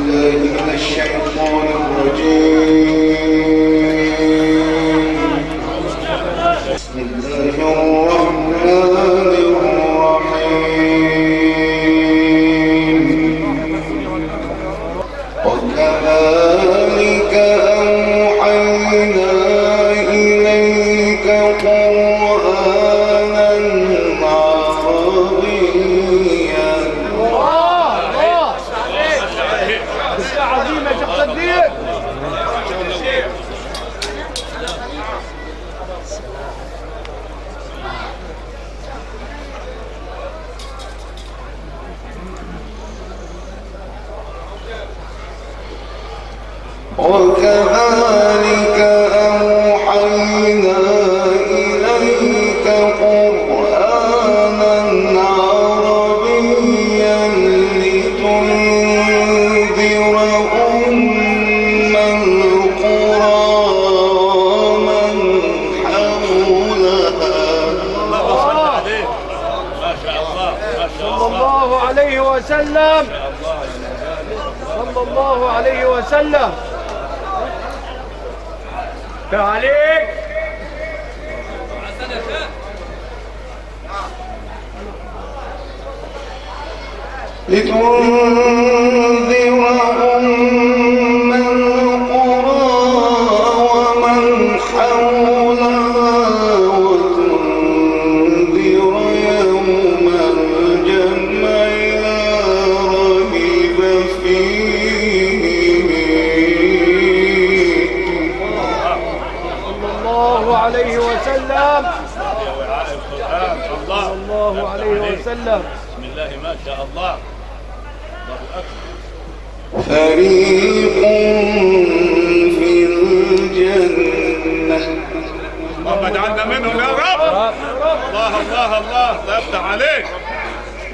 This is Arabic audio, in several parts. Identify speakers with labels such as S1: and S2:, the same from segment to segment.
S1: بالله من الشيطان الرجيم. بسم الله الرحمن الرحيم. وكذلك أوحينا إليك قرآنا عربيا.
S2: عظيمة شيخ صديق.
S1: وكذلك أوحينا إليك قرآنا عربيا لتنذر أم القرى ومن حولها.
S2: صلى الله عليه وسلم. صلى الله عليه وسلم. عليك
S1: لتنذر أم القرى ومن حولها وتنذر يوم الجمع لا ريب فيه.
S2: عليه وسلم. صلى الله عليه وسلم.
S3: بسم الله ما شاء الله. الله أكبر.
S1: فريق في الجنة.
S3: اللهم اجعلنا منهم يا رب. الله الله الله لا يفتح عليك.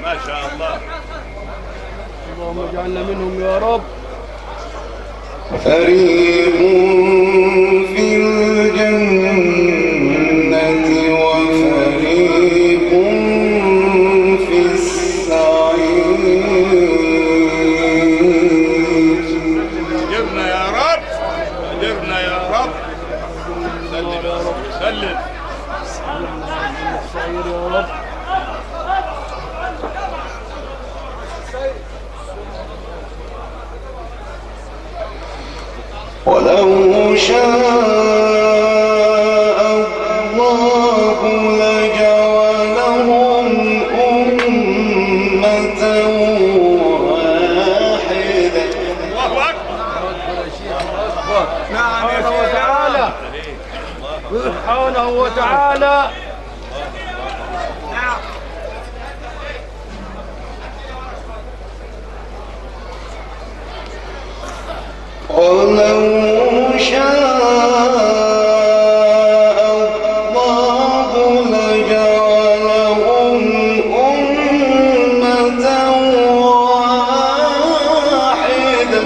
S3: ما شاء الله.
S2: اللهم اجعلنا منهم يا رب.
S1: فريق في الجنة وفريق في السعير.
S3: اجرنا يا رب. اجرنا يا رب. سلم يا رب. سلم.
S2: السعير يا رب.
S1: ولو شاء الله لجعلهم أمة واحدة.
S3: الله أكبر.
S2: نعم يا وتعالى. سبحانه وتعالى.
S1: ولو شاء الله لجعلهم أمة واحدة.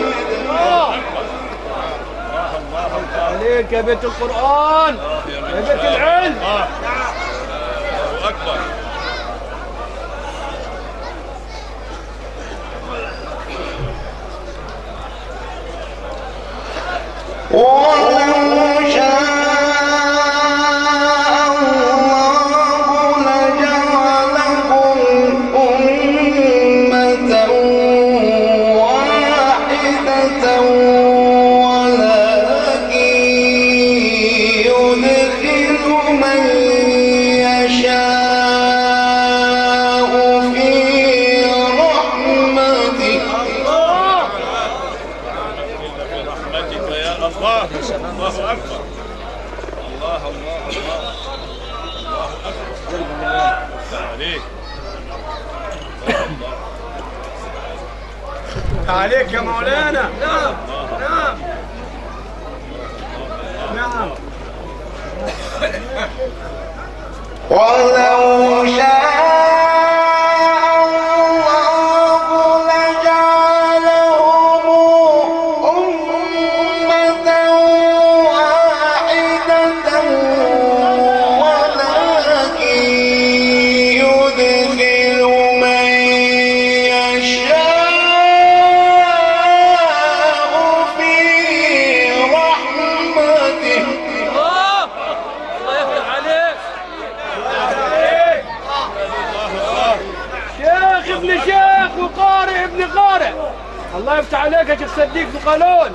S2: عليك يا بيت القرآن يا بيت العلم.
S3: الله أكبر.
S1: ولو شاء الله لجعلهم أمة واحدة ولكن يدخل من يشاء في رحمته.
S3: برحمتك يا الله. الله أكبر. الله الله الله. الله أكبر. عليك.
S2: عليك يا مولانا. نعم نعم نعم.
S1: ولو شاء الله لجعلهم أمة واحدة ولكن يدخل من يشاء
S2: ابن شيخ وقارئ ابن قارئ. الله يفتح عليك يا شيخ صديق بقانون.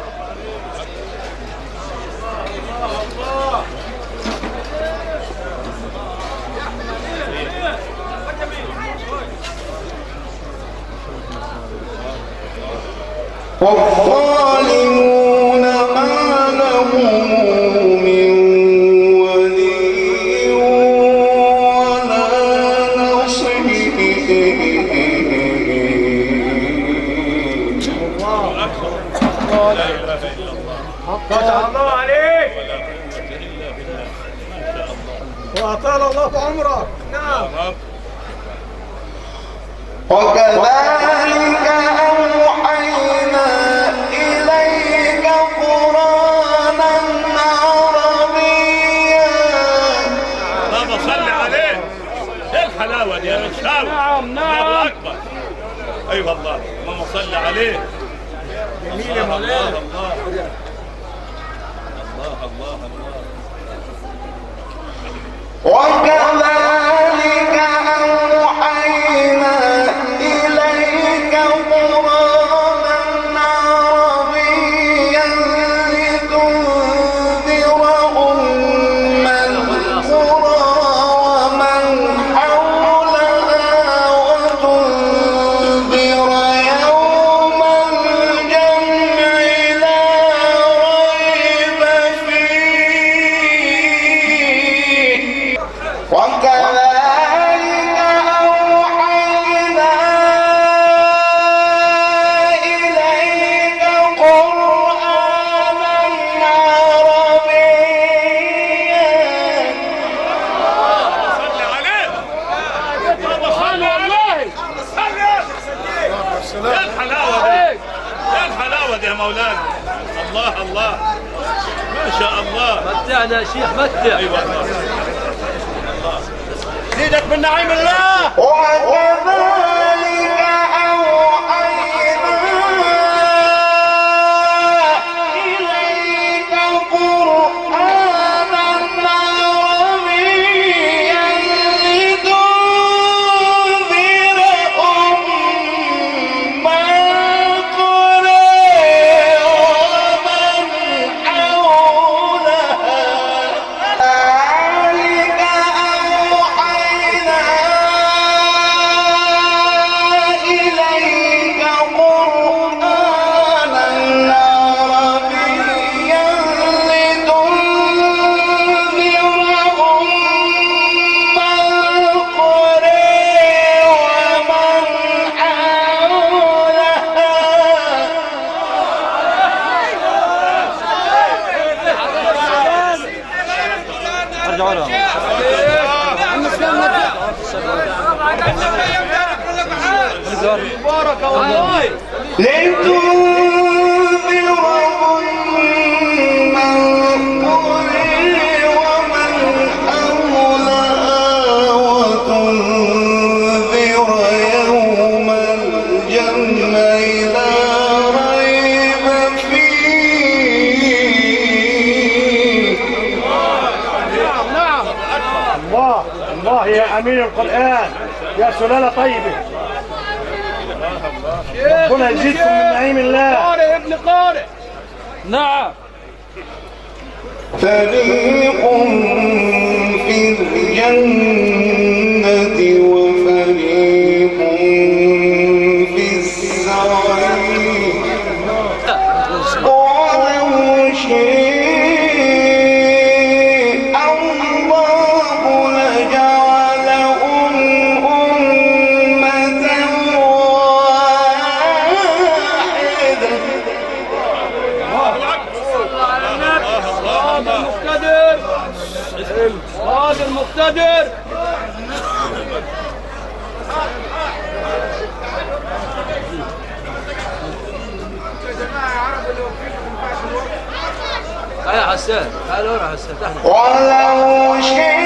S1: والظالمون ما لهم من ولي ولا نصير.
S2: فتح الله عليك وأطال الله في عمرك. نعم.
S1: وكذلك أوحينا إليك قرآنا عربيا.
S3: اللهم صل عليه. ايه الحلاوه دي يا مشاوي.
S2: نعم
S3: الله اكبر. اي والله اللهم صل عليه.
S2: جميل يا مولانا.
S3: الله الله الله الله.
S1: وكذلك أوحينا إليك قرآنا عربيا لتنذر أم القرى ومن حولها وتنذر يوم الجمع لا ريب فيه. وكذلك أوحينا إليك قرآنا عربيا.
S3: صل عليه.
S2: سبحان الله.
S3: يا الحلاوه دي. يا الحلاوه دي يا مولانا. الله الله ما شاء الله.
S2: متعنا يا شيخ متع.
S3: ايوه
S2: زيدك من نعيم الله.
S1: وكذلك أوحينا إليك قرآنا عربيا لتنذر أم القرى ومن حولها. كذلك أوحينا إليك قرآنا عربيا لتنذر أم القرى ومن حولها.
S2: بارك والله.
S1: لتنذر أم القرى ومن حولها وتنذر يوم الجمع لا ريب فيه.
S2: نعم.
S4: الله الله يا أمين القرآن يا سلالة طيبة. ربنا يزيدكم من نعيم الله.
S2: قارئ ابن قارئ. نعم.
S1: فريق في الجنة وفريق في السعير. ولو شاء الله لجعلهم أمة واحدة.
S2: هذا المقتدر. هذا المقتدر.
S5: يا حسان تعال ورا حسان تحت.
S1: ولو شاء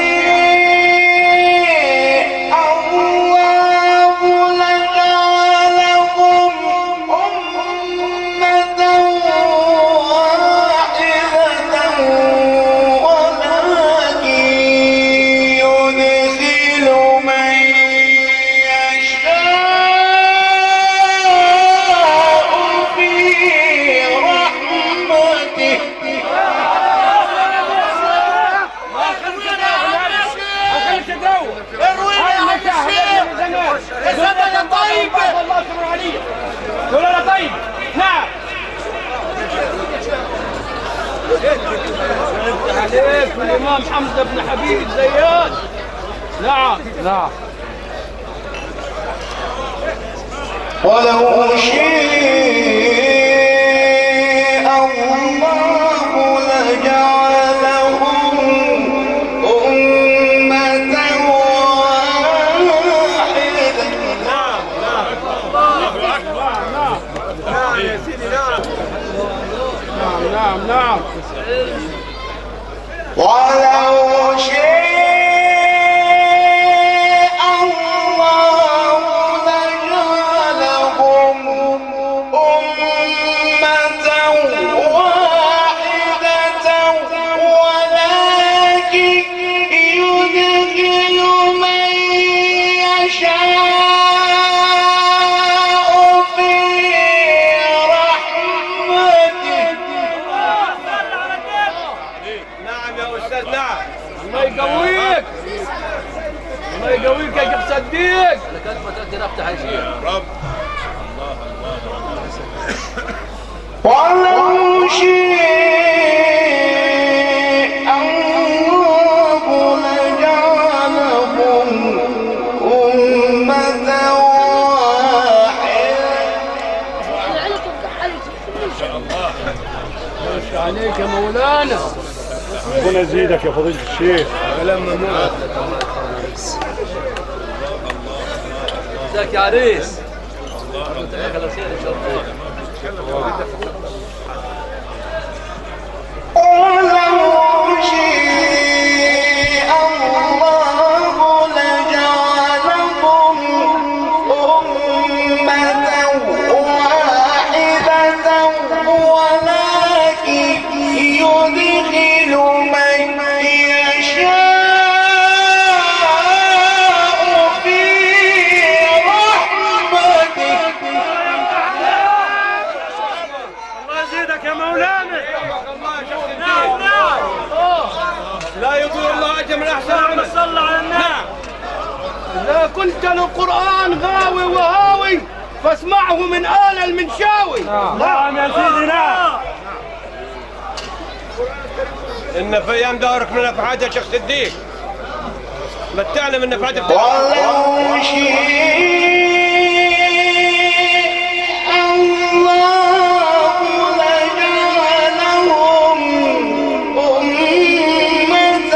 S1: الله لجعلهم أمة واحدة ولكن يدخل من يشاء
S2: نورانية سلالة طيب. نعم عليك الإمام حمزة بن حبيب الزيات. نعم نعم.
S1: ولو شاء الله لجعلهم أمة واحدة.
S2: نعم يا سيدي. نعم نعم نعم.
S1: ولو شاء الله لجعلهم أمة واحدة ولكن يدخل من يشاء في رحمته.
S2: نعم يا أستاذ. نعم الله يقويك. الله يقويك يا شيخ صديق.
S5: لكن ما تأتي ربط حيشير
S3: رب.
S1: ولو شاء الله لجعلهم أمة واحدة.
S2: مش عليك يا مولانا.
S4: ربنا يزيدك يا فضيلة الشيخ.
S2: كلام ممنوع.
S5: ازيك يا عريس؟ خلاص خير ان شاء الله.
S1: ولو شاء الله لجعلهم أمة واحدة ولكن يدخل من يشاء في رحمته.
S2: الله يزيدك يا مولانا. نعم نعم. لا يضيع الله اجر من احسن عمل. صلى على النبي. نعم. اذا كنت للقران غاوي وهاوي فاسمعه من آل المنشاوي.
S4: نعم يا سيدي. نعم.
S2: ان في ايام دارك من افعاد يا شيخ صديق. متعنا من افعاد.
S1: ولو شاء الله لجعلهم أمة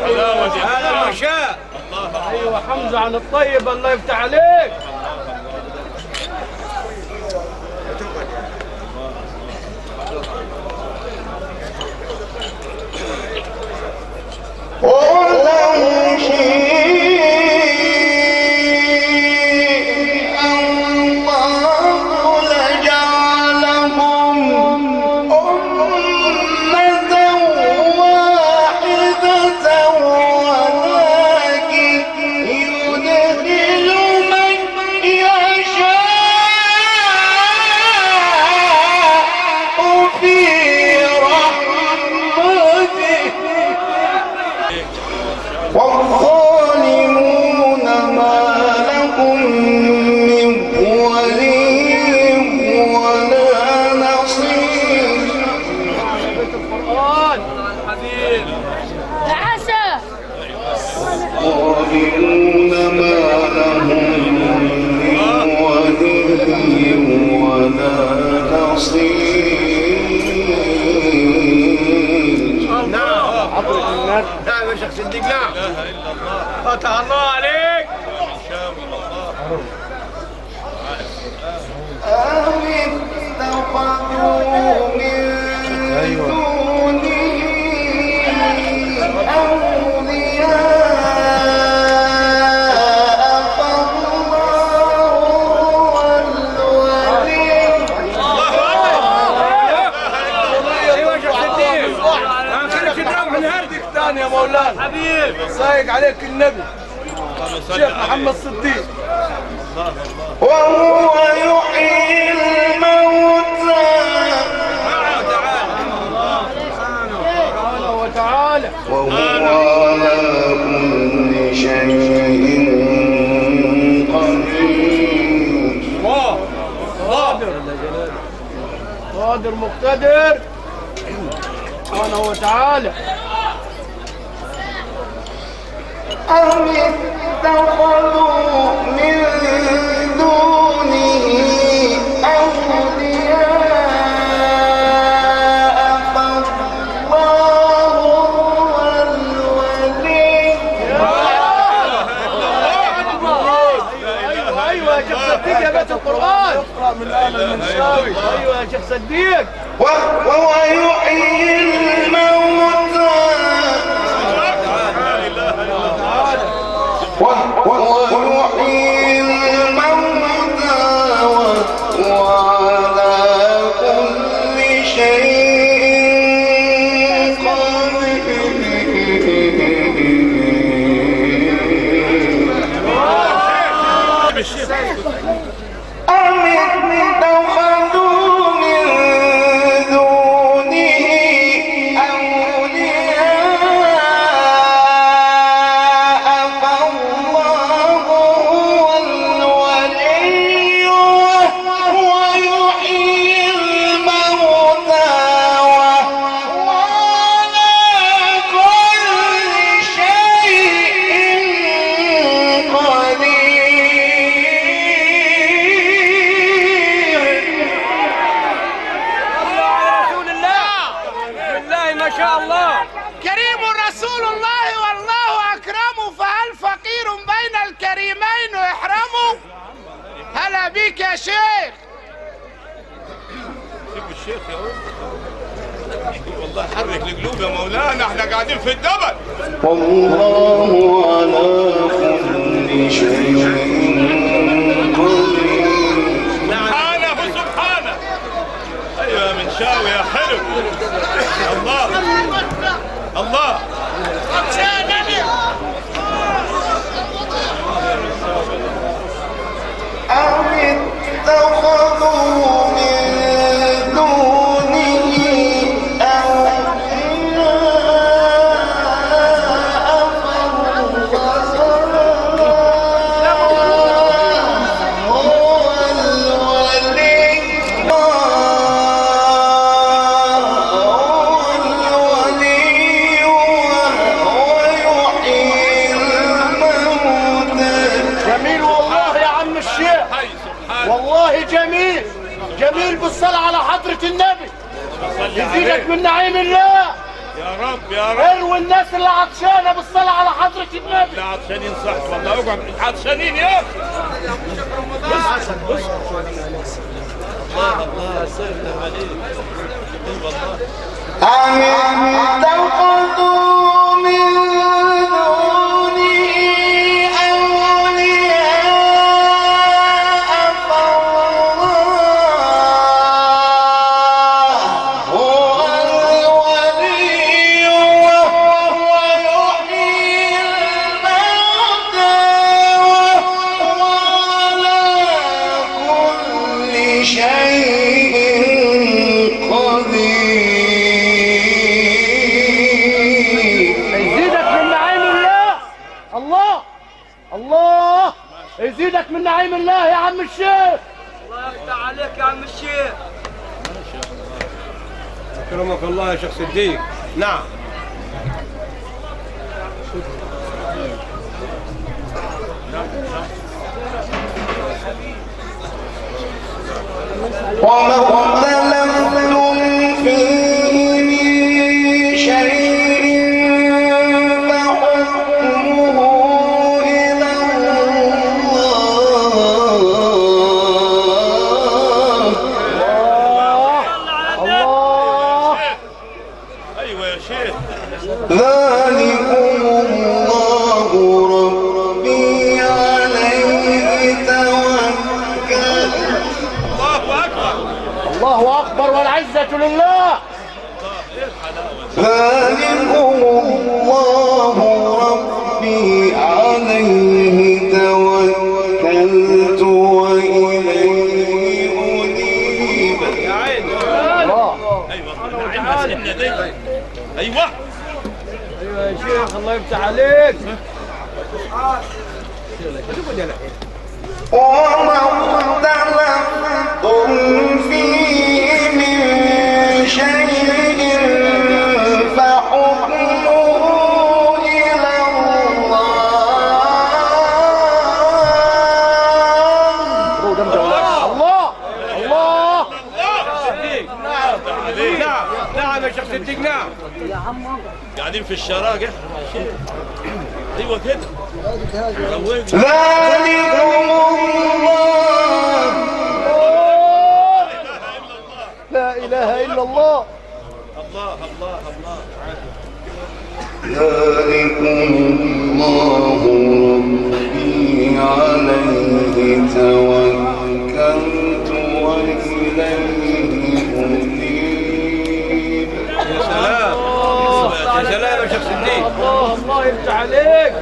S1: واحدة.
S2: هذا ما شاء. ايوه حمزه عن الطيب. الله يفتح عليك.
S1: ولو شاء الله لجعلهم أمة واحدة ولكن يدخل من يشاء في رحمته. والظالمون ما لهم من ولي ولا نصير.
S2: القران الحبيب.
S1: والظالمون ما لهم من ولي ولا نصير.
S2: نعم نعم يا شيخ صديق. نعم فتح الله عليك.
S1: أم اتخذوا من دونه أولياء فالله هو الولي.
S2: ايوه يا شيخ صديق. اخرك الرمح الهردك ثاني يا مولانا. حبيب سايق عليك النبي شيخ محمد صديق.
S1: وهو يحيي الموتى
S2: سبحانه وتعالى.
S1: وهو على شيء قدير.
S3: الله
S2: قادر قادر مقتدر سبحانه وتعالى.
S1: أم اتخذوا من دونه أولياء فالله هو الولي.
S2: ايوه يا شيخ صديق يا بيت القرآن. اقرأ من آل المنشاوي. ايوه يا شيخ صديق.
S1: وهو يحيي الموتى ويحيي الموتى وعلى كل شيء قدير. أم اتخذوا من دونه أولياء فالله هو الولي ويحيي الموتى وعلى كل شيء قدير.
S2: ما شاء الله.
S6: كريم رسول الله والله أكرمه، فهل فقير بين الكريمين يحرمه؟ هلا بيك يا شيخ.
S3: سيب الشيخ يا ولد. والله حرك القلوب يا مولانا، احنا قاعدين في الجبل.
S1: والله على كل شيء قدير.
S3: سبحانه سبحانه. ايوه يا منشاوي يا حلو. الله الله.
S1: أم اتخذوا من دونه أولياء فالله هو الولي ويحيي الموتى.
S2: جميل والله يا عم الشيخ.
S3: هاي سبحانه.
S2: والله جميل جميل بالصلاة على حضرة النبي. يزيدك من نعيم الله.
S3: يا رب يا رب.
S2: اروي الناس اللي عطشانة بالصلاة على حضرة النبي.
S3: لا عطشانين صح والله، اقعد عطشانين يا اخي.
S1: أم اتخذوا من دونه أولياء فالله هو الولي ويحيي الموتى وعلى كل شيء قدير.
S2: يزيدك من نعيم الله. الله الله يزيدك من نعيم الله يا عم الشيخ. الله يفتح عليك يا عم الشيخ.
S4: أكرمك الله يا شيخ صديق.
S3: نعم.
S1: وما اختلفتم فيه من شيء فحكمه إلى
S2: الله.
S3: ايوه يا شيخ.
S1: ذلكم الله ربي عليه توكل.
S3: الله اكبر.
S2: الله اكبر والعزة لله.
S1: ذلكم الله ربي عليه توكلت وإليه أنيب.
S3: يا عيني.
S2: الله.
S3: ايوه نعمها سنة دي. ايوه.
S2: ايوه يا شيخ الله يفتح عليك.
S1: وما اختلفتم فيه من شيء فحكمه إلى
S2: الله. نعم يا شيخ صديق نعم.
S3: قاعدين في الشراقة. ايوه كده.
S1: ذلكم الله
S4: لا إله إلا الله.
S3: الله الله الله.
S1: ذلكم الله ربي عليه توكلت وإليه أنيب.
S2: يا سلام يا سلام يا شيخ صديق. الله يفتح عليك.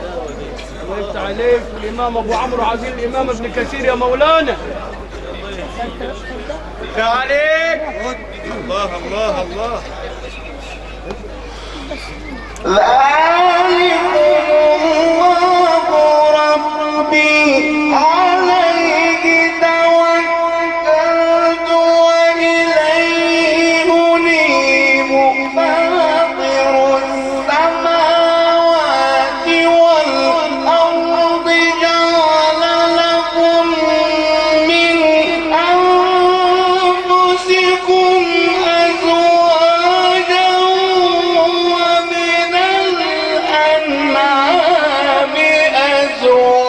S2: الله يفتح عليك. الإمام أبو عمرو عزيز الإمام ابن كثير يا مولانا. يفتح عليك.
S3: الله الله الله.
S1: ذلكم الله ربي عليه توكلت وإليه أنيب. فاطر السماوات والأرض جعل لكم من أنفسكم أزواجا ومن الأنعام أزواجا.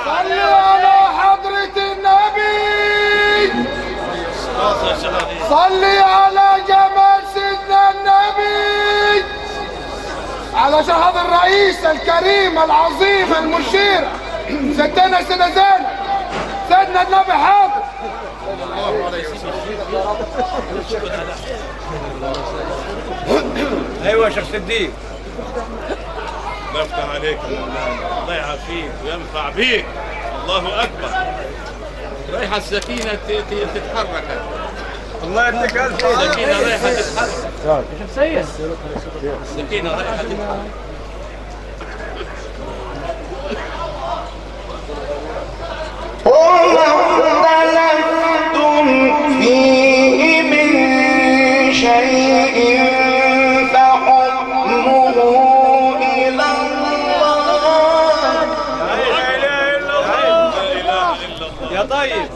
S6: صلوا على حضرة النبي. صلي على جمال سيدنا النبي، على شهادة الرئيس الكريم العظيم المشير سيدنا سيدنا زينب سيدنا النبي حاضر.
S2: أيوة يا شيخ صديق.
S3: الله يفتح عليك يا مولانا. الله يعافيك وينفع بيك. الله اكبر. رايحه السكينه تتحرك.
S2: الله يديك ألف
S3: السكينه رايحه تتحرك.
S2: شيخ سيد.
S3: السكينه رايحه تتحرك.
S1: وما اختلفتم فيه من شيء فحكمه إلى الله.
S2: لا إله إلا الله. يا طيب.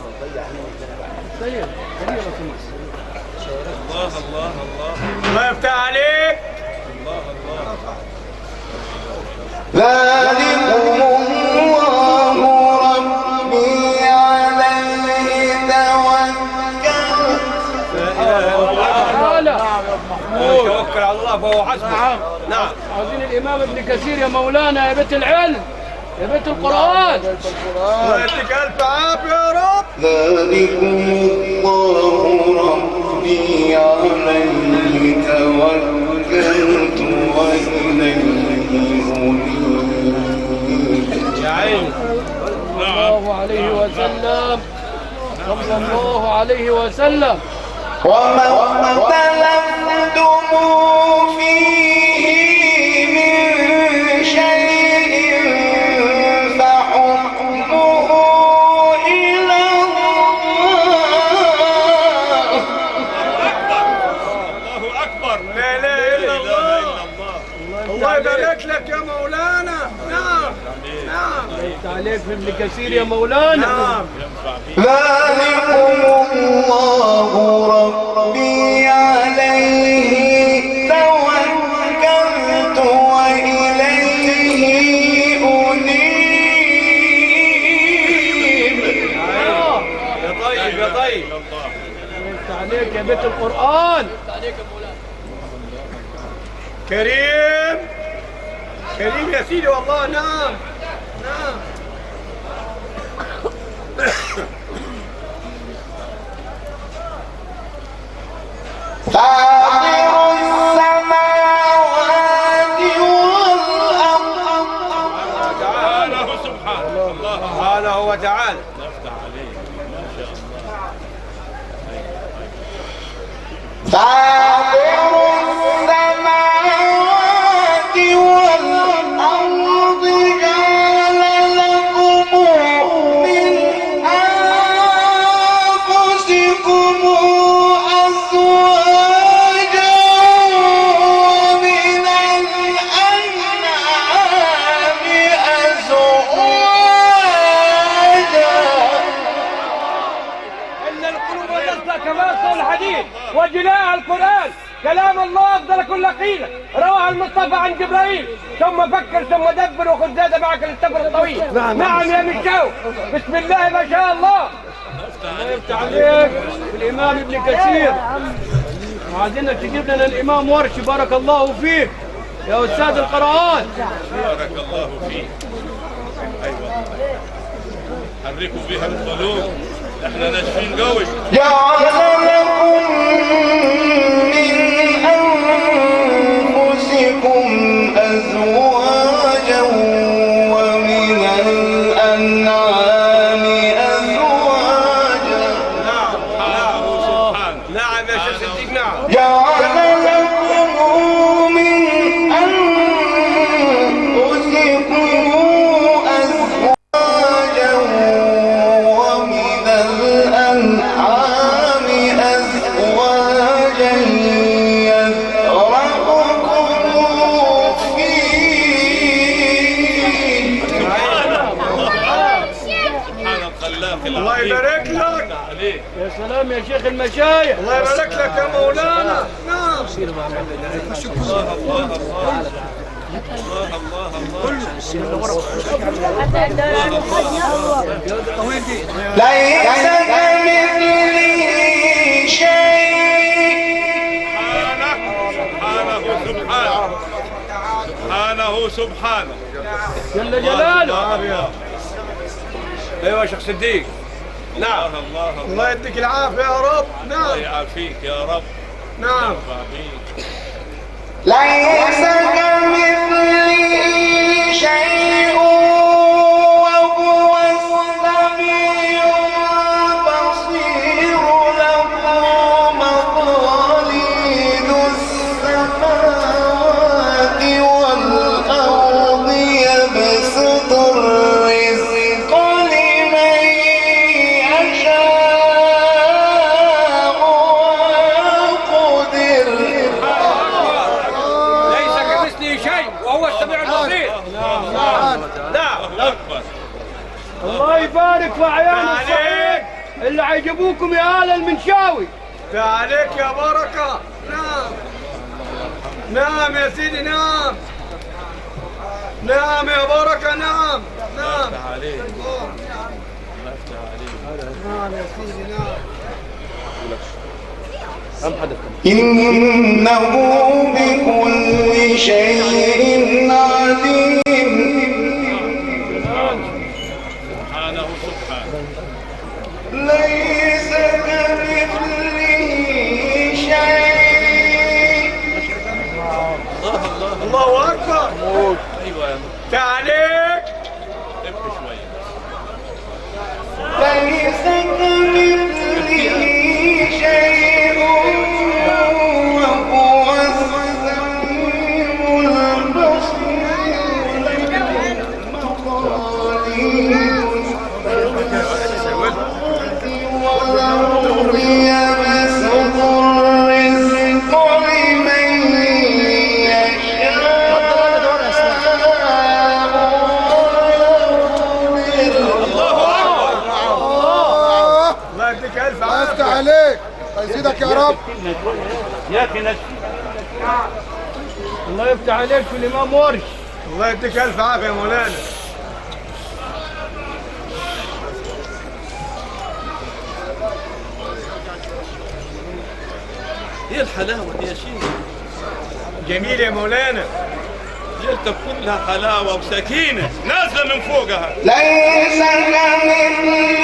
S3: الله الله الله.
S2: الله يفتح عليك.
S1: ذلكم الله ربي عليه توكلت.
S2: تعالى. توكل على الله فهو حسبه. نعم. عاوزين الإمام ابن كثير يا مولانا يا بيت العلم يا بيت القرآن. الله يديك ألف عافية يا رب.
S1: ذلكم الله ربي عليه توكلت وإليه أنيب.
S2: يا عيني. صلى الله عليه وسلم. صلى الله عليه وسلم.
S1: وما اختلفتم فيه من شيء فحكمه إلى الله.
S3: الله اكبر.
S2: لا إله إلا الله. الله يبارك لك يا مولانا. نعم نعم. يفتح عليك في ابن كثير يا مولانا. نعم.
S1: ذلكم الله ربي عليه توكلت وإليه أنيب.
S2: يا طيب يا طيب. يفتح عليك يا بيت القرآن. يفتح عليك يا مولانا. كريم كريم يا سيدي والله. نعم نعم.
S1: فاطر السماوات والأرض
S3: سبحانه سبحانه. الله
S2: سبحانه وتعالى.
S3: يفتح عليك. ما شاء الله.
S1: فاطر السماوات
S2: الله افضل كل قيل رواه المصطفى عن جبرائيل ثم فكر ثم دبر وخذ زاد معك للسفر الطويل. نعم يا مشاو بسم الله ما شاء الله. الله يفتح عليك الامام ابن كثير وعايزينك تجيب لنا الامام ورش بارك الله فيك يا استاذ القراءات.
S3: بارك الله فيك. ايوه حركوا بها القلوب احنا ناشفين قوي.
S1: جعل لكم من أنفسكم أزواجا ومن الأنعام أزواجا.
S2: نعم يا شيخ صديق نعم.
S1: جعل لكم من أنفسكم أزواجا ومن الأنعام أزواجا يذرأكم فيه.
S3: سبحان الخلاق العظيم.
S2: الله يبارك لك.
S3: عليك.
S2: يا سلام يا شيخ المشايخ. الله يبارك لك يا مولانا. نعم.
S1: ليس كمثله شيء.
S3: سبحانه
S2: جل جلاله. ايوه يا شيخ صديق. نعم. الله يديك العافيه يا رب.
S3: الله
S2: نعم.
S3: يعافيك يا رب.
S2: نعم.
S1: ليس كمثله شيء وهو السميع البصير. له مقاليد السماوات والأرض يبسط الرزق لمن يشاء ويقدر.
S2: ليس كمثله شيء وهو السميع البصير. نعم.
S3: أكبر.
S2: الله يبارك في اعيان الصحيح اللي عيجبوكم يا آل المنشاوي. عليك يا بركه. نعم. نعم يا سيدي. نعم. نعم يا بركه. نعم. نعم.
S3: عليك.
S2: نعم يا سيدي. نعم.
S1: إنه بكل شيء عليم.
S3: سبحانه.
S1: ليس كمثله شيء.
S2: الله اكبر.
S3: ايوه يا
S2: تعليق.
S3: ابكي شويه.
S1: ليس كمثله شيء وهو السميع البصير. والأرض يبسط الرزق لمن يشاء
S2: الله يديك الف عافيه.
S7: افتح عليك الله يزيدك يا رب.
S2: يا اخي الله يفتح عليك في الامام ورش. الله يديك الف عافيه يا مولانا.
S3: هي الحلاوه دي يا شيخ.
S2: جميل يا مولانا.
S3: ليلتك كلها حلاوه وسكينه نازله من فوقها.
S1: ليس كمثله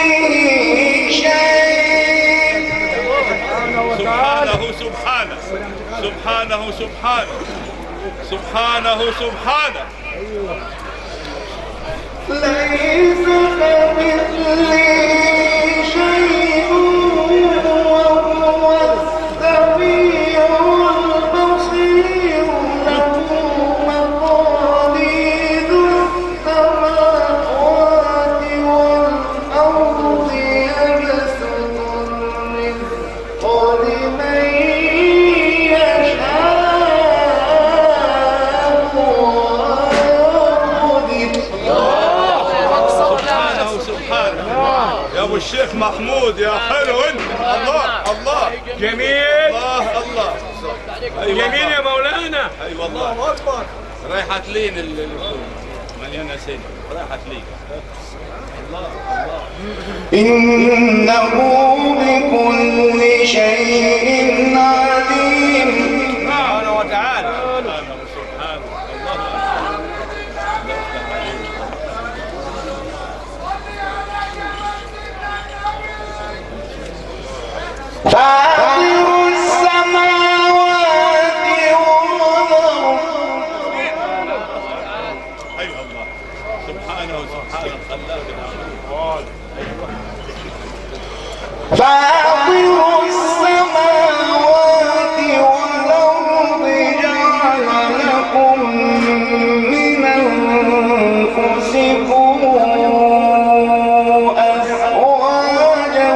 S1: شيء.
S3: سبحانه سبحانه سبحانه سبحانه سبحانه سبحانه.
S1: ليس كمثله شيء وهو السميع البصير. له مقاليد السماوات والأرض يبسط الرزق لمن يشاء ويقدر.
S3: سبحانه سبحانه. يا ابو الشيخ محمود يا حلو انت. الله الله
S2: جميل.
S3: الله الله. ايوه
S2: اليمين يا مولانا.
S3: اي والله
S2: الله اكبر.
S3: رايحة لين مليانة سن رايحة لين.
S1: إنه بكل شيء عليم.
S2: سبحانه وتعالى.
S1: فاطر السماوات والأرض.
S3: ايوه الله سبحانه وسبحان الخلاق العظيم.
S1: فاطر السماوات والأرض جعل لكم من أنفسكم أزواجا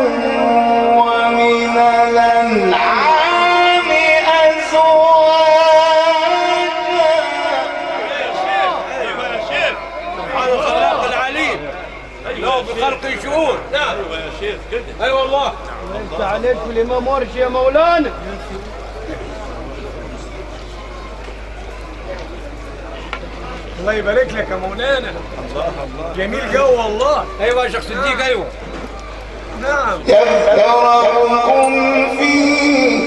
S1: ومن الأنعام أزواجا.
S3: ايوه يا شيخ.
S2: سبحان الخلاق العليم. له بخلق شؤون. نعم.
S3: ايوه يا شيخ كده.
S2: اي والله.
S4: انت عليك في الامام ورش يا مولانا.
S2: الله يبارك لك يا مولانا. جميل جو والله. ايوه يا شيخ صديق. ايوه نعم.
S1: يذكركم فيه.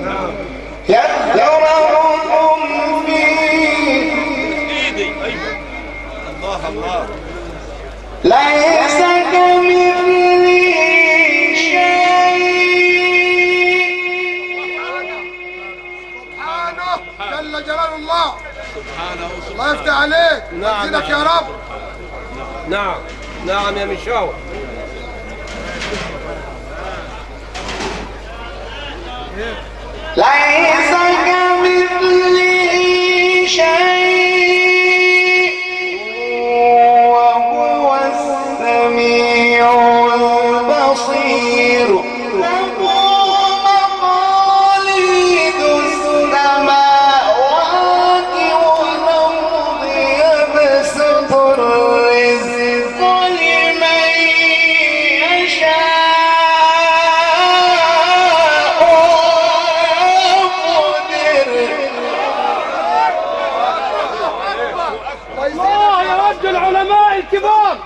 S2: نعم.
S1: يذكركم فيه.
S3: ايدي ايوه. الله الله.
S1: ليس كمثله شيء.
S7: سبحانه جل جلال الله.
S3: سبحانه
S7: الله
S3: وسبحانه.
S7: يفتح عليك.
S2: نعم.
S7: يزيدك يا رب.
S2: نعم نعم يا مشاور.
S1: ليس كمثله شيء وهو السميع البصير. له مقاليد السماوات والأرض يبسط الرزق لمن يشاء ويقدر.
S4: الله يرد العلماء الكبار،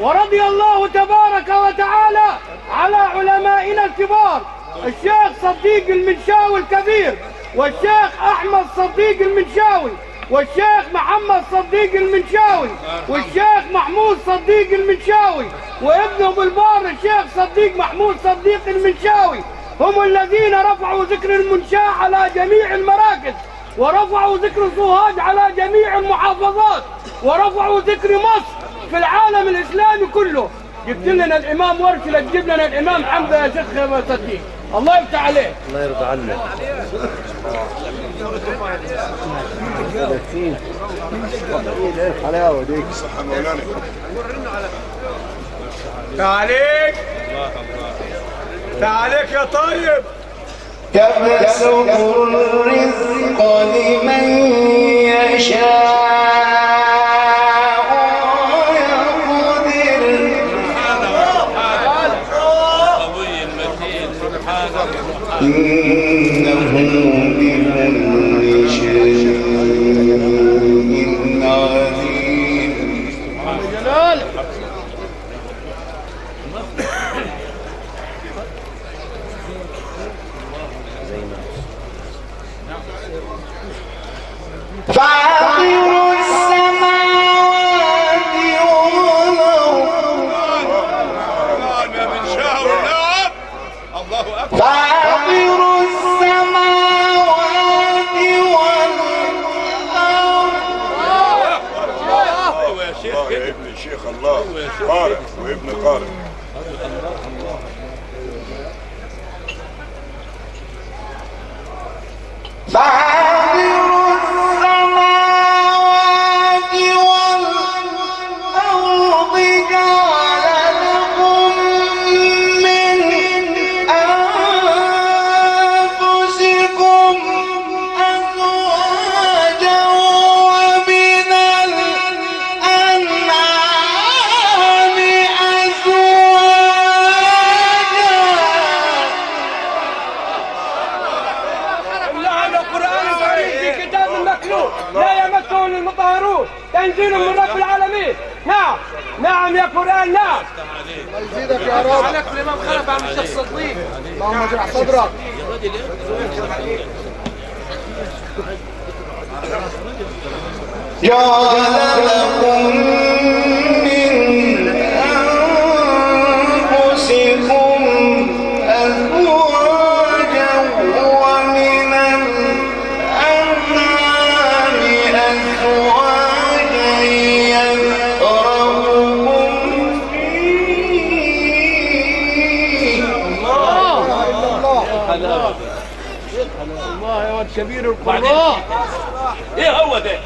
S4: ورضي الله تبارك وتعالى على علمائنا الكبار، الشيخ صديق المنشاوي الكبير، والشيخ أحمد صديق المنشاوي، والشيخ محمد صديق المنشاوي، والشيخ محمود صديق المنشاوي، وابنه بالبار الشيخ صديق محمود صديق المنشاوي، هم الذين رفعوا ذكر المنشاة على جميع المراكز، ورفعوا ذكر سوهاج على جميع المحافظات، ورفعوا ذكر مصر في العالم الإسلامي كله. جبت لنا الإمام ورش، لا تجيب لنا الإمام حمزة يا شيخ صديق. الله يفتح عليك.
S5: الله يرضى عنك.
S7: حلاوه ديك.
S2: تعاليك تعاليك يا طيب.
S1: يبسط الرزق لمن يشاء ويقدر.
S3: قوي المتين سبحانه.
S1: إنه بكل شيء عليم.
S4: جلال.
S1: فاطر السماوات والأرض.
S3: نعم يا من شاور. نعم. الله اكبر.
S1: فاطر السماوات والأرض.
S3: ايوه يا شيخ كده.
S8: ابن الشيخ الله قارئ وابن قارئ.
S1: فاطر السماوات والأرض جعل لكم من أنفسكم أزواجا ومن الأنعام أزواجا.
S4: يصلوا لا يمسهم المطهرون تنزيل من رب العالمين. نعم نعم يا قرآن نعم.
S7: يزيدك يا رب.
S5: عليك الامام خلف عم الشيخ صديق.
S7: اللهم اشرح صدرك.
S1: جعل لكم من أنفسكم أزواجا ومن الأنعام أزواجا يذرأكم فيه.
S4: الله يا ولد كبير القراء.
S2: ايه هو ده؟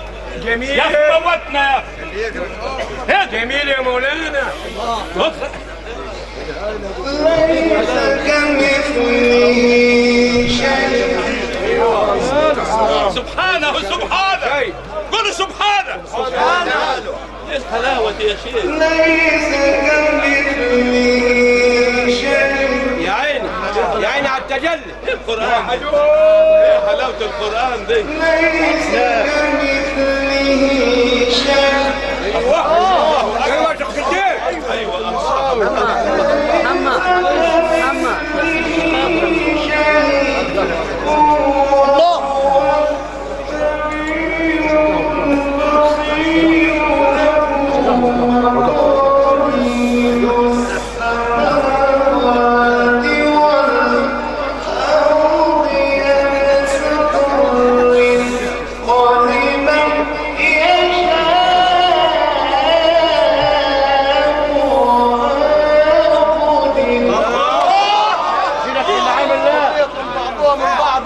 S4: جميل
S2: يا اخي موتنا يا اخي.
S4: جميل يا مولانا.
S1: ليس كمثله شيء.
S3: سبحانه سبحانه. قل سبحانه.
S2: ايه الحلاوه دي يا شيخ؟
S1: ليس كمثله شيء.
S4: يا عيني يا عيني على التجلي.
S2: القران ايه حلاوه القران دي؟
S1: ليس كمثله شيء.
S4: ايوه يا شيخ الدين.
S2: ايوه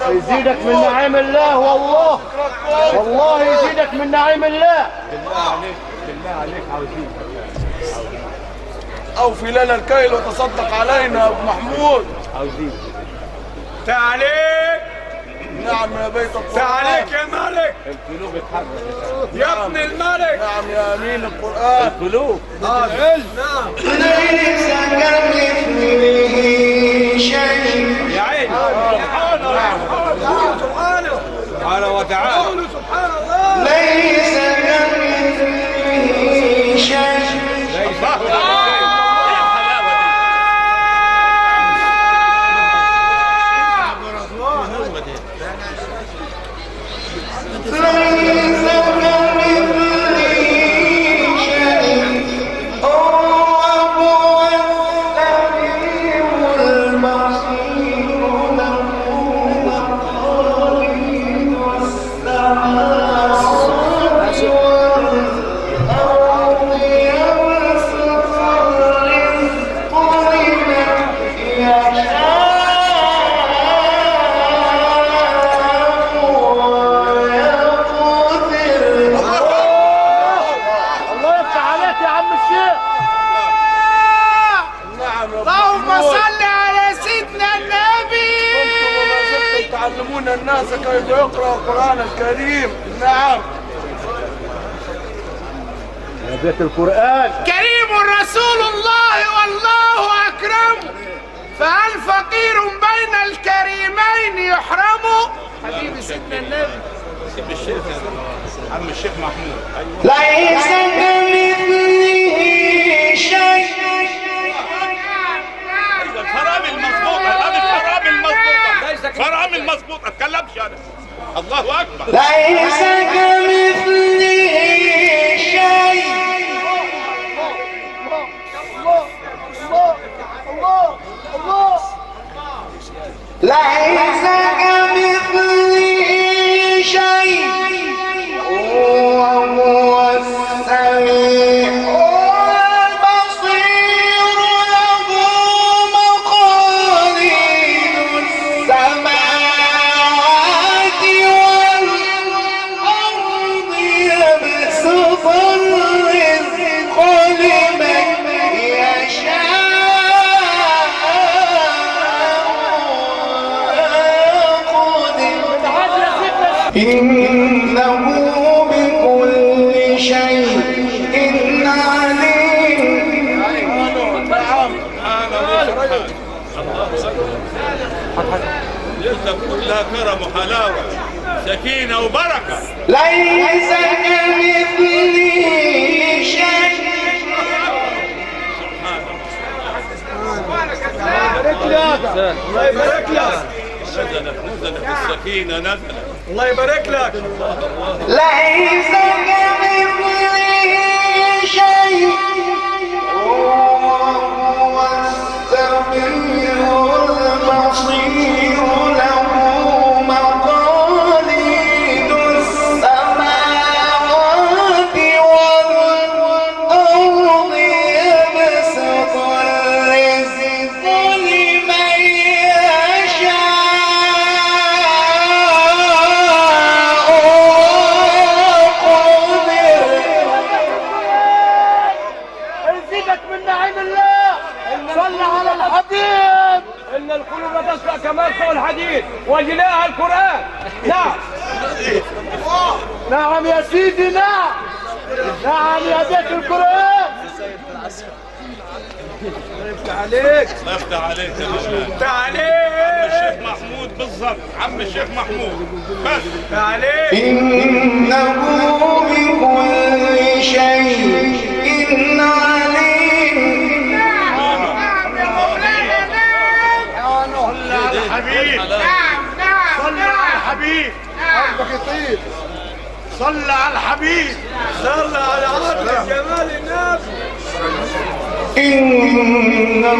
S4: يزيدك من نعيم الله والله والله يزيدك من نعيم الله. بالله عليك عاوزين
S7: اوفي لنا الكيل وتصدق علينا يا ابو محمود.
S4: عاوزين.
S7: تعاليك. نعم يا بيت القرآن.
S4: تعاليك يا مالك.
S7: القلوب اتحركت
S4: يا ابن الملك.
S7: نعم يا امين القرآن.
S4: القلوب.
S7: العلم. نعم.
S1: ليس كمثله شيء.
S4: يا عيني. سبحانه وتعالى.
S7: سبحان الله.
S1: ليس كمثله شيء.
S6: اللهم صل على سيدنا النبي.
S7: تعلمون الناس كيف يقرأ القرآن الكريم. نعم.
S4: يا بيت القرآن.
S6: كريم رسول الله والله أكرم، فهل فقير بين الكريمين يحرم؟ حبيبي سيدنا النبي.
S3: سيب الشيخ عم الشيخ محمود.
S1: ليس كمثله شيء.
S3: فرامي المظبوطه. هذه فرامي المظبوطه. فرامي المظبوطه. اتكلمش انا. الله اكبر.
S1: ليس كمثله شيء. ليس كمثله شيء وهو السميع البصير. له مقاليد السماوات والأرض يبسط الرزق لمن يشاء إنه بكل شيء عليم.
S3: ليلتك كلها كرم وحلاوه. سكينة وبركة.
S1: ليس كمثله شيء.
S2: الله يبارك لك.
S3: نزلت السكينة نزلت.
S2: الله يبارك لك.
S1: ليس كمثله شيء وهو السميع البصير له مقاليد السماوات والأرض يبسط الرزق لمن
S4: ارزقك من نعيم الله. صل على الحبيب. ان القلوب تسمع كما يسمع الحديد وجلاها القران. نعم نعم يا سيدي. نعم نعم يا بيت القران.
S2: عليك.
S3: الله يفتح عليك يا مولانا.
S2: عليك.
S3: عم الشيخ محمود بالضبط. عم الشيخ محمود بس.
S2: عليك.
S1: إنه بكل شيء عليم.
S2: حبيب. صل على الحبيب. قلبك يطيب. صل على الحبيب. صل على عطر جمال النبي.
S1: إنه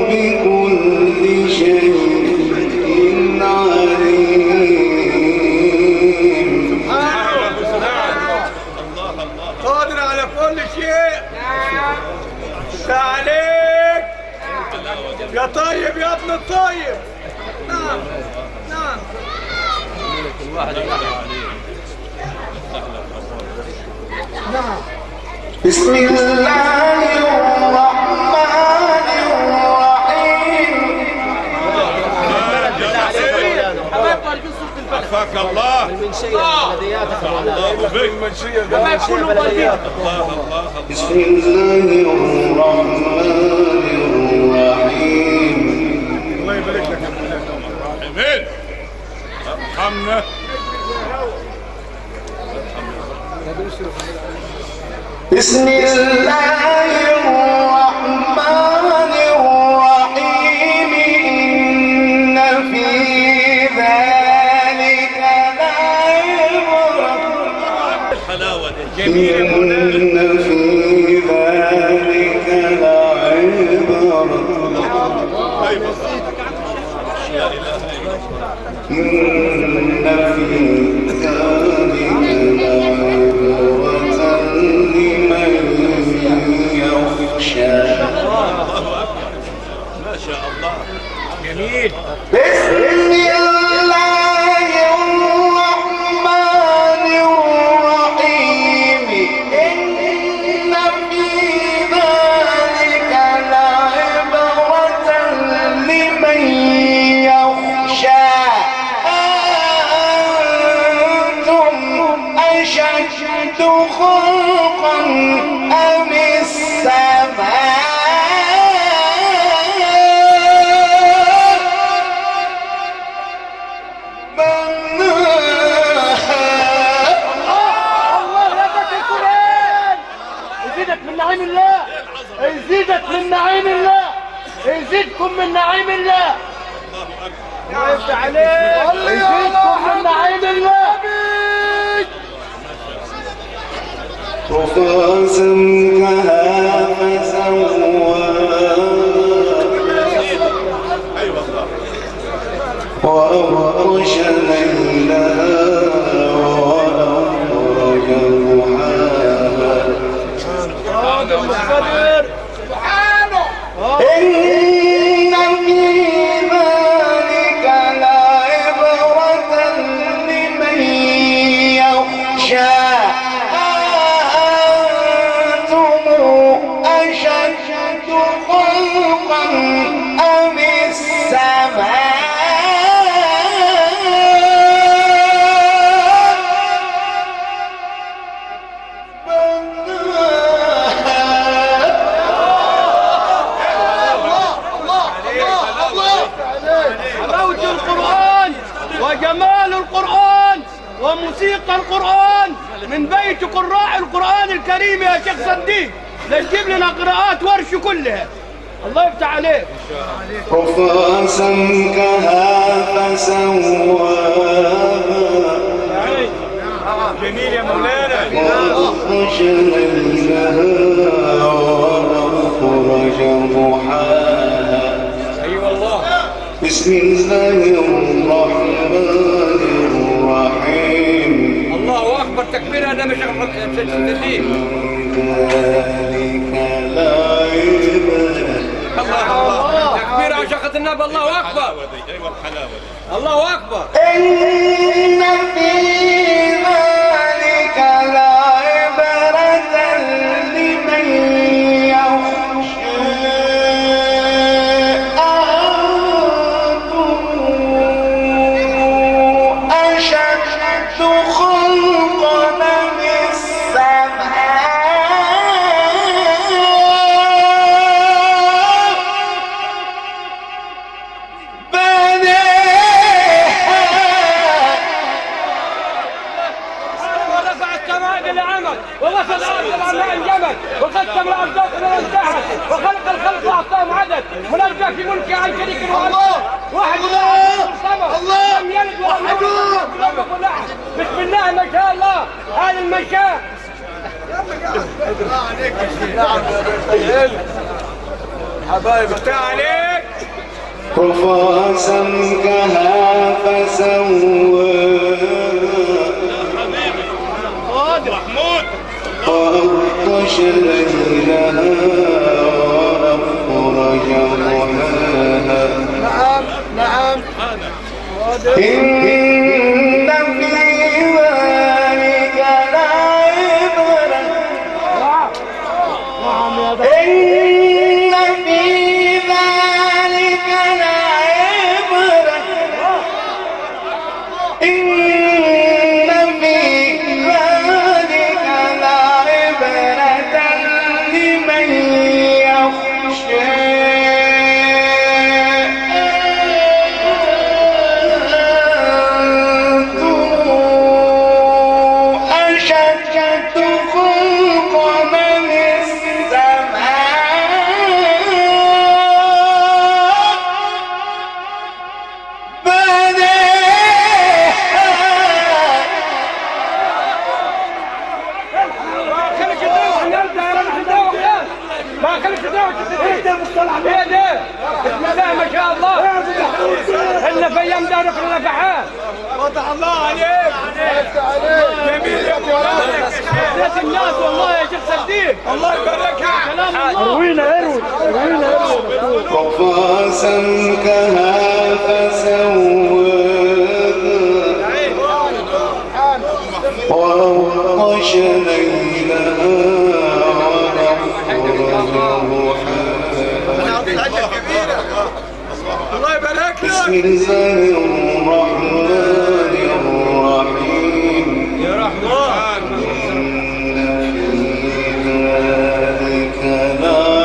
S1: بكل شيء عليم.
S2: قادر على كل شيء. عليك يا طيب يا ابن الطيب. نعم نعم.
S1: بسم الله الرحمن الرحيم.
S3: عفاك الله. الله بك.
S2: كما يكون قلبي.
S1: بسم الله الرحمن الرحيم.
S2: الله يبارك لك يا
S3: امين. ارحمنا.
S1: بسم الله الرحمن الرحيم. إن في ذلك لعبرة.
S3: الحلاوة دي
S1: إن في ذلك لعبرة. إن في ذلك لعبرة لمن يخشى.
S3: ما شاء الله.
S2: جميل.
S1: بسم الله الرحمن الرحيم. إن في ذلك لعبرة لمن يخشى. أنتم أشد خلقا أم السماء بناها.
S4: الله يا بيت القران. يزيدك من نعيم الله. يزيدك من نعيم الله. يزيدكم من نعيم الله.
S2: الله يفتح عليك.
S4: يزيدكم من نعيم الله.
S1: وفاسمكها فسواها وأغطش ليلها وأخرج ضحاها. إن في ذلك لعبرة لمن يخشى. أنتم
S4: موسيقى القرآن من بيت قراء القرآن الكريم يا شيخ صديق، لا تجيب لنا قراءات ورش كلها. الله يفتح عليك.
S1: رفع سمكها فسواها
S2: جميل يا مولانا.
S1: وأخرج ليلها وأخرج ضحاها.
S2: اي والله.
S1: بسم الله الرحمن الرحيم.
S2: الله اكبر تكبير. انا مش صديق.
S1: ذلك لا عبادة.
S2: الله تكبير عشقة النبي. الله اكبر.
S3: ايوه الحلاوه دي.
S2: الله اكبر.
S1: إن في ذلك لعبرة لمن يخشى. أأنتم أشد خلقا من السماء
S2: ورفع السماء بالعمل وغسل الارض ماء الجبل وقسم الارزاق لمن تحت وخلق الخلق واعطاهم عدد منزه في ملكه عن شريك الله واحد الله لم يلد ولم يولد احد. بسم الله ما شاء الله. هذا المشاء.
S7: حبايب
S2: افتح عليك.
S1: رفع سمكها فسواها
S3: محمود.
S1: وأغطش ليلها وأخرج ضحاها.
S7: نعم نعم.
S1: إن في ذلك لعبرة. إن في ذلك لعبرة. إن في ذلك لعبرة لمن يخشى.
S2: بسم الله ما شاء الله. احنا في ايام دار اخرى نفحات. فتح الله عليك. جميل يا مولانا. ناس الناس والله يا شيخ صديق. الله يبارك لك. كلام الله.
S4: اروينا اروينا
S1: رفع سمكها فسواها وأغطش ليلها وأخرج ضحاها.
S2: الله يبارك لك.
S1: بسم الله الرحمن الرحيم.
S2: يا رحمن.
S1: إن في ذلك لعبرة.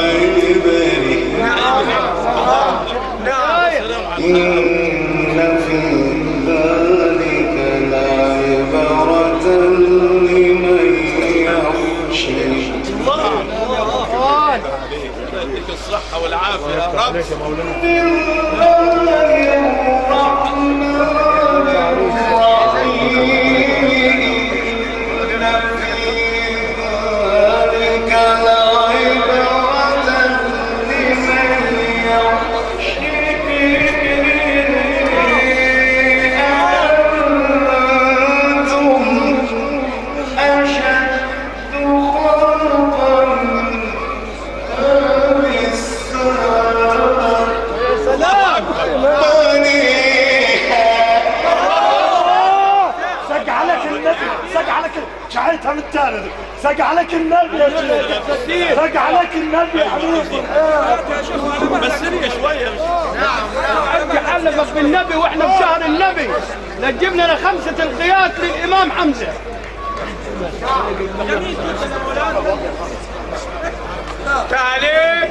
S1: إن في ذلك لعبرة لمن يخشى.
S3: يديك الصحة والعافية يا رب.
S4: شعيتها من الثالث. سق عليك النبي يا شيخ. سق عليك النبي يا حبيبي.
S3: بس سريع شوية.
S4: عندي حلفك بالنبي واحنا بشهر النبي. لا تجيب لنا 5 القيات للامام حمزه.
S2: تعالي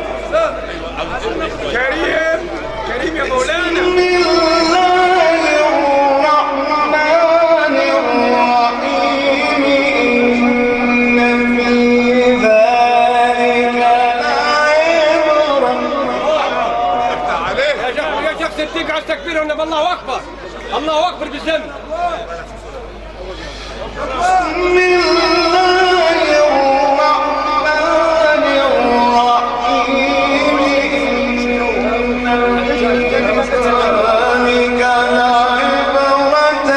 S2: كريم. كريم يا مولانا.
S1: بسم الله الرحمن الرحيم.
S2: الله اكبر بالذنب.
S1: بسم الله الرحمن الرحيم إن في ذلك لعبرة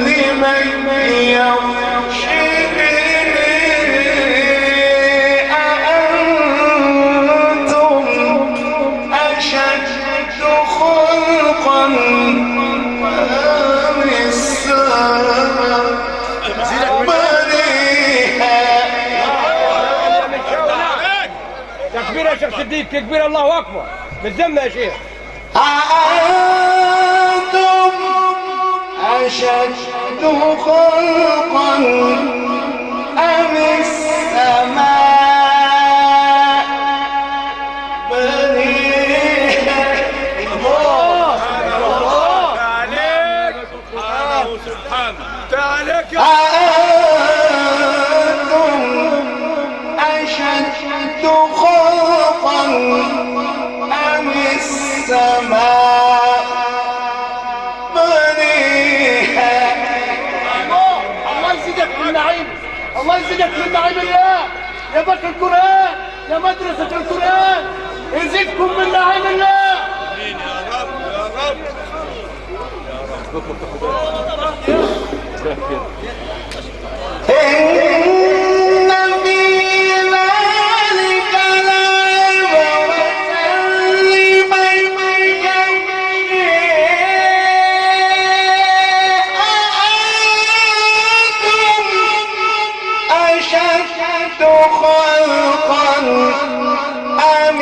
S1: لمن يخشى أأنتم أشد خلقا أم السماء بنيها.
S2: تكبير يا شيخ صديق، تكبير الله اكبر بالذمه يا شيخ.
S1: أأنتم أشد خلقا أم السماء بنيها. أأنتم أشد خلقا أم السماء بنيها.
S4: الله يزيدك من نعيم، الله يزيدك من نعيم الله يا بيت القرآن، يا مدرسة القرآن، يزيدكم من نعيم الله.
S3: امين يا رب يا رب.
S1: إن في ذلك لعبرة لمن يخشى أأنتم أشد خلقا أم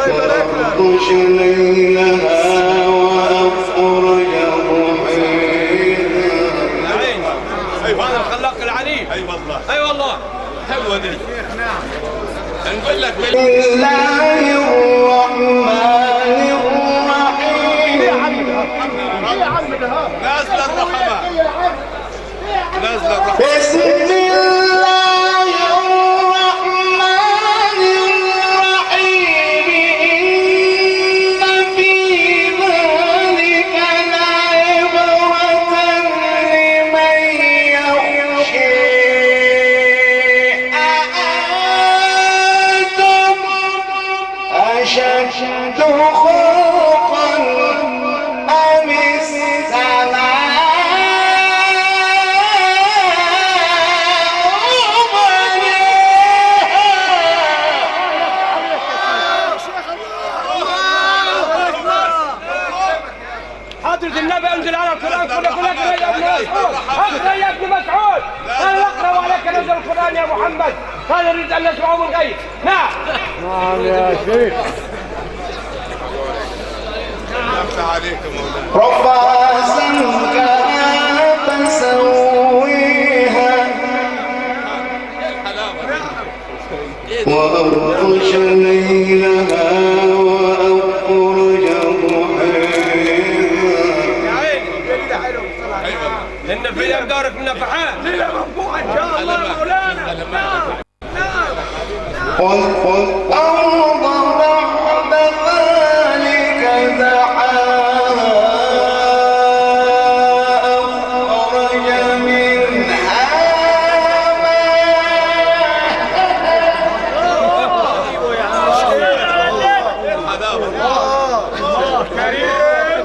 S1: وأغطش ليلها وأخرج ضحيها.
S2: هذا الخلاق العليم.
S3: اي والله
S2: اي والله.
S3: حلوه دي. نقول لك
S1: بسم الله الرحمن الرحيم.
S3: نازل الرحمة نازل الرحمة.
S1: بسم الله الرحمن الرحيم إن في ذلك لعبرة لمن يخشى أأنتم أشد خلقا أم السماء
S2: حضرة النبي انزل على القرآن كله اقرا يا ابن مسعود، اقرا يا ابن مسعود. قال اقرا وعليك نزل القرآن يا محمد، قال نريد ان نسمعه من غير. نعم.
S4: نعم يا شيخ.
S3: نفتح عليك يا مولانا.
S1: رفع سمكها فسويها وأغطش ليلها وأخرج ضحيها.
S2: ان في دارك من نفحات. ليله مرفوعه ان شاء الله مولانا.
S1: والأرض بعد ذلك دحاها أخرج منها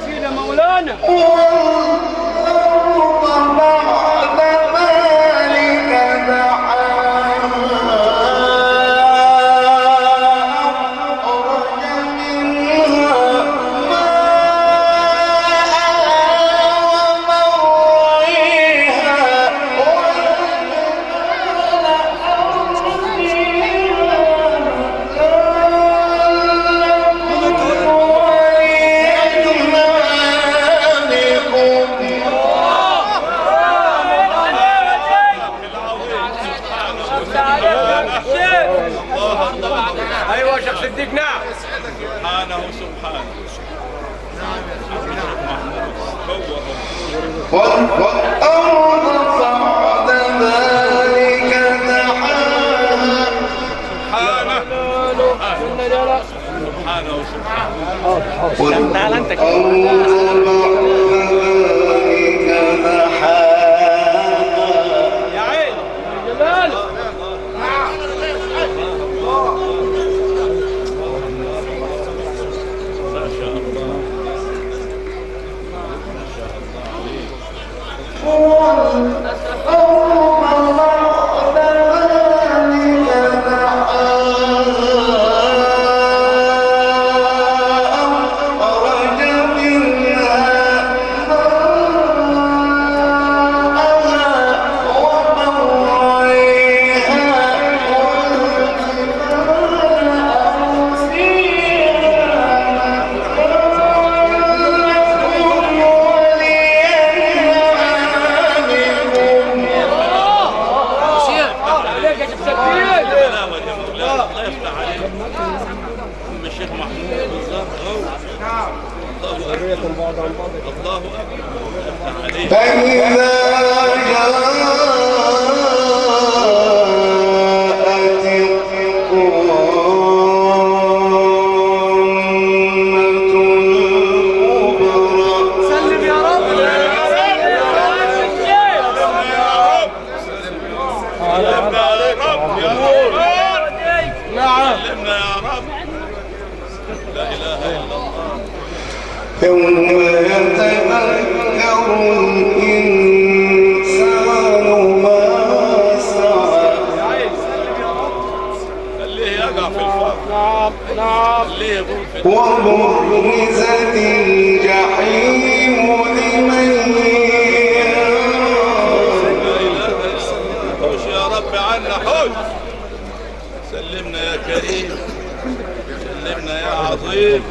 S4: سيدنا مولانا.
S1: والأرض بعد ذلك دحاها أخرج منها
S2: ايوه يا شيخ صديق. نعم.
S3: سبحانه سبحانه.
S1: والأرض بعد ذلك دحاها
S3: سبحانه وسبحانه.
S1: والأرض بعد ذلك دحاها
S2: يا عين جلال.
S3: الله يفتح عليك. أم الشيخ محمود بالظبط. الله أكبر. الله أكبر. يفتح عليك.
S1: فإذا يوم يتذكر الإنسان ما سعى.
S3: خليه يقع في الفار.
S2: نعم.
S3: خليه يقول في
S1: وبرزت الجحيم لمن
S3: حوش يا رب عنا حوش. سلمنا يا كريم. سلمنا يا عظيم.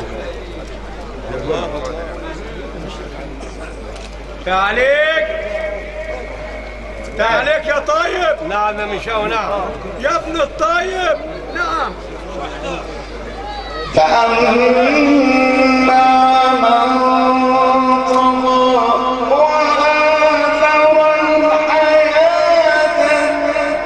S2: تعاليك يا طيب. نعم يا مشاو. نعم يا ابن الطيب. نعم.
S1: فأما